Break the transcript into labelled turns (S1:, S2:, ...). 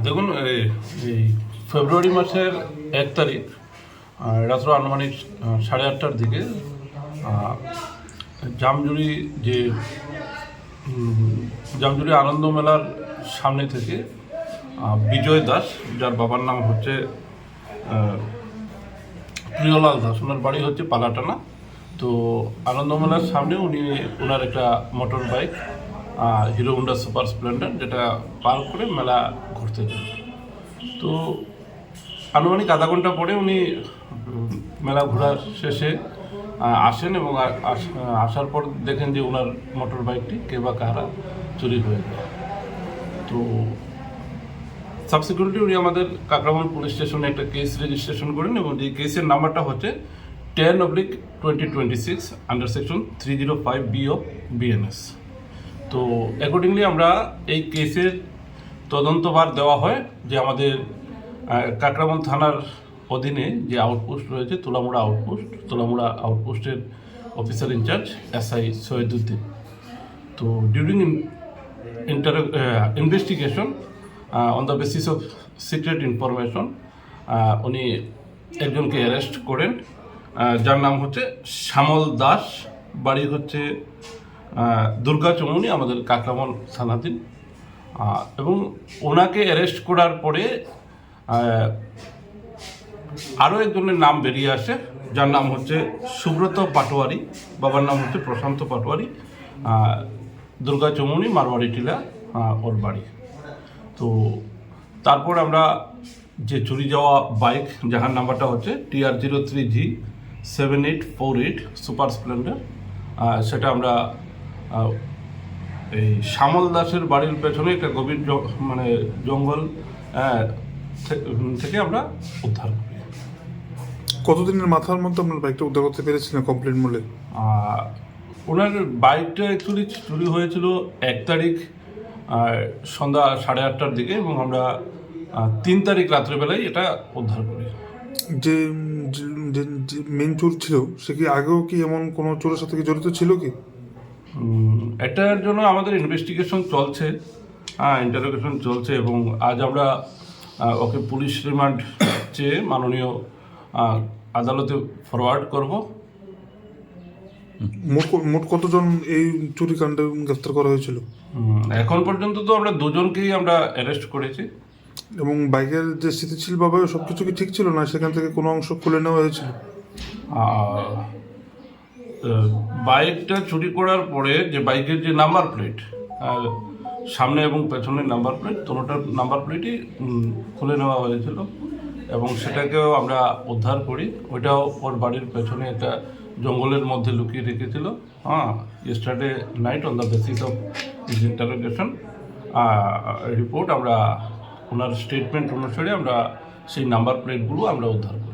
S1: দেখুন এই ফেব্রুয়ারি মাসের 1 তারিখ রাত্র আনুমানিক 8:30টার দিকে জামজুড়ি যে জামজুড়ি আনন্দ মেলার সামনে থেকে বিজয় দাস, যার বাবার নাম হচ্ছে প্রিয়লাল দাস, ওনার বাড়ি হচ্ছে পালাটানা। তো আনন্দ মেলার সামনে ওনার একটা motor bike hero Honda super Splendor, যেটা পার করে মেলা ঘুরতে যান। তো আনুমানিক আধা ঘন্টা পরে উনি মেলা ঘোরার শেষে আসেন এবং আসার পর দেখেন যে ওনার মোটর বাইকটি কে বা কারা চুরি হয়ে যায়। তো সাবসিকুয়েন্টলি উনি আমাদের কাকরাবন পুলিশ স্টেশনে একটা কেস রেজিস্ট্রেশন করেন এবং এই কেসের নাম্বারটা হচ্ছে 10/2026 under section 305B of BNS। তো অ্যাকর্ডিংলি আমরা এই কেসের তদন্তভার দেওয়া হয় যে আমাদের কাকরাবন থানার অধীনে যে আউটপোস্ট রয়েছে তোলামুড়া আউটপোস্টের অফিসার ইনচার্জ SI সৈয়দুদ্দিন। তো during investigation on the basis of secret information উনি একজনকে অ্যারেস্ট করেন, যার নাম হচ্ছে শ্যামল দাস, বাড়ি হচ্ছে দুর্গা চৌমুনি, আমাদের কাকরাবন থানাধীন। এবং ওনাকে অ্যারেস্ট করার পরে আরও একজনের নাম বেরিয়ে আসে, যার নাম হচ্ছে সুব্রত পাটোয়ারি, বাবার নাম হচ্ছে প্রশান্ত পাটোয়ারি, দুর্গা চৌমুনি মারওয়ারি টিলা ওর বাড়ি। তো তারপর আমরা যে চুরি যাওয়া বাইক, যাহার নাম্বারটা হচ্ছে TR03G7848 সুপার স্প্লেন্ডার, সেটা আমরা এই শ্যামল দাসের বাড়ির পেছনে একটা গভীর জঙ্গল থেকে আমরা উদ্ধার করি।
S2: কতদিনের মাথার মধ্যে আপনার বাইকটা উদ্ধার করতে পেরেছিলেন কমপ্লিট মূল্যে?
S1: ওনার বাইকটা অ্যাকচুয়ালি চুরি হয়েছিল 1 তারিখ সন্ধ্যা 8:30টার দিকে এবং আমরা 3 তারিখ রাত্রেবেলায় এটা উদ্ধার করি।
S2: যে মেন চোর ছিল সে কি আগেও কি এমন কোনো চোরের সাথে কি জড়িত ছিল কি?
S1: এটার জন্য আমাদের ইনভেস্টিগেশন চলছে, ইন্টারোগেশন চলছে এবং আজ আমরা ওকে পুলিশ রিমান্ড চেয়ে মাননীয় আদালতে ফরওয়ার্ড করব।
S2: মোট কতজন এই চুরি কাণ্ডে গ্রেফতার করা হয়েছিল?
S1: এখন পর্যন্ত তো আমরা 2জনকেই আমরা অ্যারেস্ট করেছি।
S2: এবং বাইকের যে স্থিতিশীল ভাবে সব কিছু কি ঠিক ছিল, না সেখান থেকে কোনো অংশ খুলে নেওয়া হয়েছিল? বাইকটা চুরি করার পরে যে বাইকের যে নাম্বার প্লেট, সামনে এবং পেছনের নাম্বার প্লেট, দুটোটার নাম্বার প্লেটই খুলে নেওয়া হয়েছিল এবং সেটাকেও আমরা উদ্ধার করি। ওইটাও ওর বাড়ির পেছনে একটা জঙ্গলের মধ্যে লুকিয়ে রেখেছিল। Yesterday night on the basis of his interrogation report আমরা ওনার স্টেটমেন্ট অনুসারে আমরা সেই নাম্বার প্লেটগুলো আমরা উদ্ধার করি।